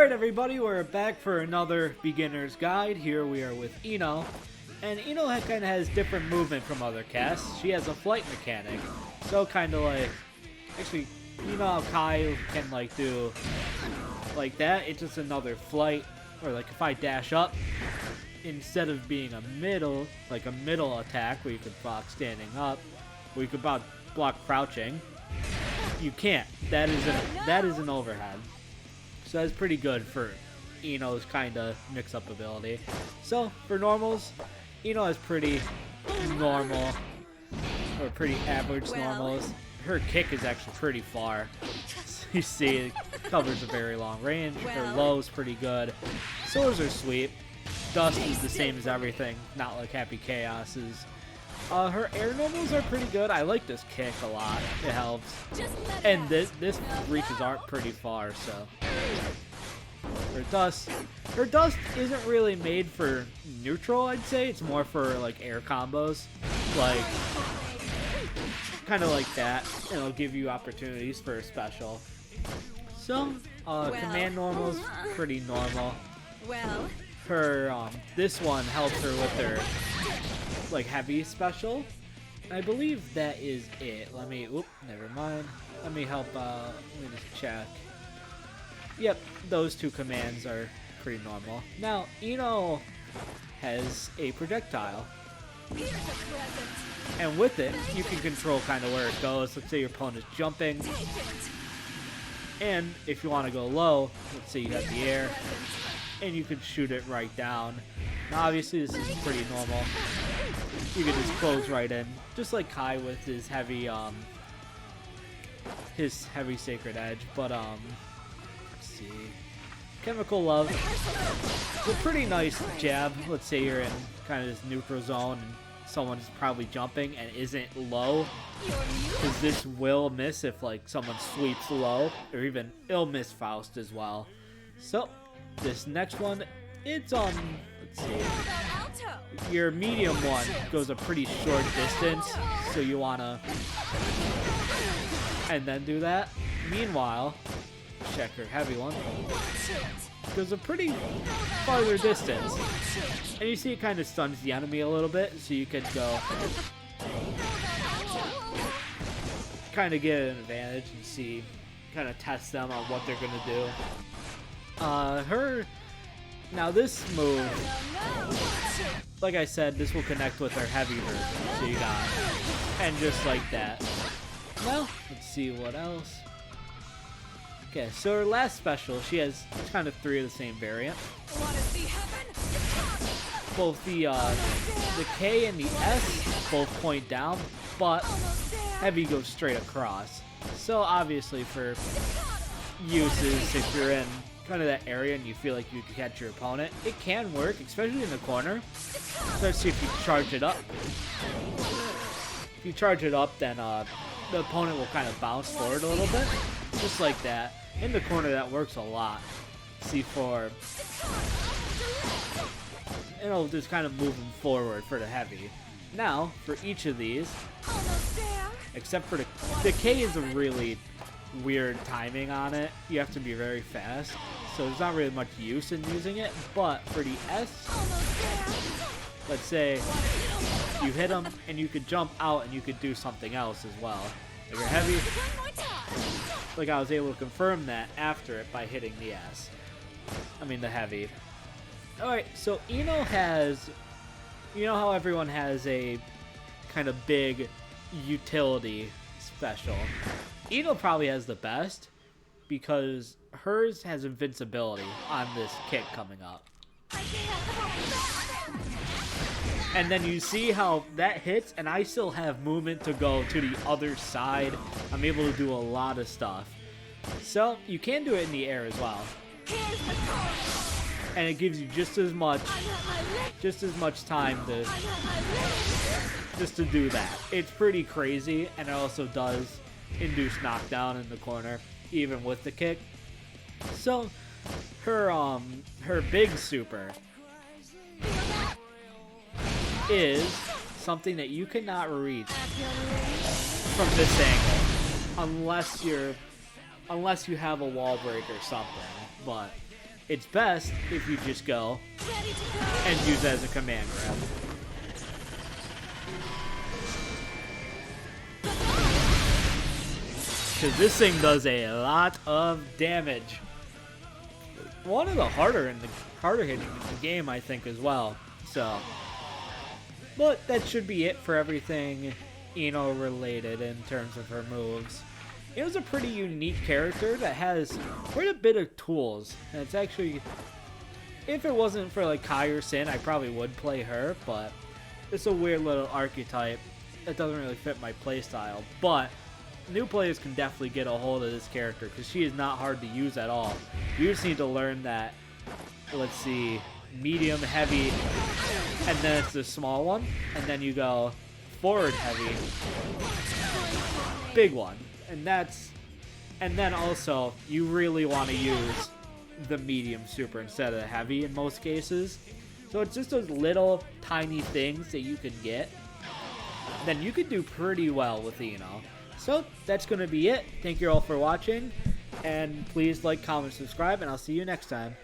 Alright everybody, we're back for another beginner's guide. Here we are with Ino. And Ino kind of has different movement from other casts. She has a flight mechanic. So kind of like... Actually, you know how Kai can like do like that? It's just another flight. Or like if I dash up, instead of being a middle attack where you could block standing up, where you could block crouching, you can't. That is an overhead. So that's pretty good for Ino's kind of mix-up ability. So for normals, Ino has pretty normal or pretty average normals. Her kick is actually pretty far. You see, it covers a very long range. Her low is pretty good. Swords are sweet. Dust is the same as everything, not like Happy Chaos's. Her air normals are pretty good. I like this kick a lot. It helps. And this reaches aren't pretty far, so. Her dust isn't really made for neutral, I'd say. It's more for like air combos. Like, kind of like that. And it'll give you opportunities for a special. So, command normals, pretty normal. Her, this one helps her with her like heavy special. I believe that is it. Let me never mind. Let me help let me just check. Yep, those two commands are pretty normal. Now, Ino has a projectile. And with it, you can control kind of where it goes. Let's say your opponent's jumping. And if you want to go low, let's say you have the air, and you can shoot it right down. Now, obviously, this is pretty normal. You can just close right in, just like Kai with his heavy Sacred Edge. But let's see, Chemical Love. It's a pretty nice jab. Let's say you're in kind of this neutral zone, and someone's probably jumping and isn't low, because this will miss if like someone sweeps low, or even it'll miss Faust as well. So this next one, it's on, let's see, your medium one goes a pretty short distance, so you wanna and then do that. Meanwhile, check her heavy one, goes a pretty farther distance, and you see it kind of stuns the enemy a little bit, so you could go kind of get an advantage and see, kind of test them on what they're gonna do. Now this move, like I said, this will connect with her heavy version, so you got it. And just like that. Well, let's see what else. Okay, so her last special, she has kind of three of the same variant. Both the K and the S both point down, but heavy goes straight across. So obviously for uses, if you're in kind of that area and you feel like you can catch your opponent, it can work, especially in the corner, especially if you charge it up. If you charge it up, then the opponent will kind of bounce forward a little bit, just like that. In the corner, that works a lot. C4, it'll just kind of move them forward for the heavy. Now, for each of these, except for the K is a really weird timing on it. You have to be very fast, so there's not really much use in using it. But for the S, let's say you hit them and you could jump out and you could do something else as well. If you're heavy, like I was able to confirm that after it by hitting the S. I mean the heavy. Alright, so Ino has, you know how everyone has a kind of big utility special? Ino probably has the best, because hers has invincibility on this kick coming up. And then you see how that hits, and I still have movement to go to the other side. I'm able to do a lot of stuff. So you can do it in the air as well. And it gives you just as much time to just to do that. It's pretty crazy, and it also does induce knockdown in the corner, even with the kick. So her big super is something that you cannot reach from this angle unless you have a wall break or something. But it's best if you just go and use it as a command grab. Because this thing does a lot of damage. One of the harder hitting in the game, I think, as well. So, but that should be it for everything Ino related in terms of her moves. It was a pretty unique character that has quite a bit of tools, and it's actually, if it wasn't for like Kai or Sin, I probably would play her, but it's a weird little archetype that doesn't really fit my playstyle. But new players can definitely get a hold of this character because she is not hard to use at all. You just need to learn that, let's see, medium, heavy, and then it's the small one, and then you go forward heavy, big one, and then also you really want to use the medium super instead of the heavy in most cases. So it's just those little tiny things that you can get, then you can do pretty well with Ino. So that's going to be it. Thank you all for watching, and please like, comment, subscribe, and I'll see you next time.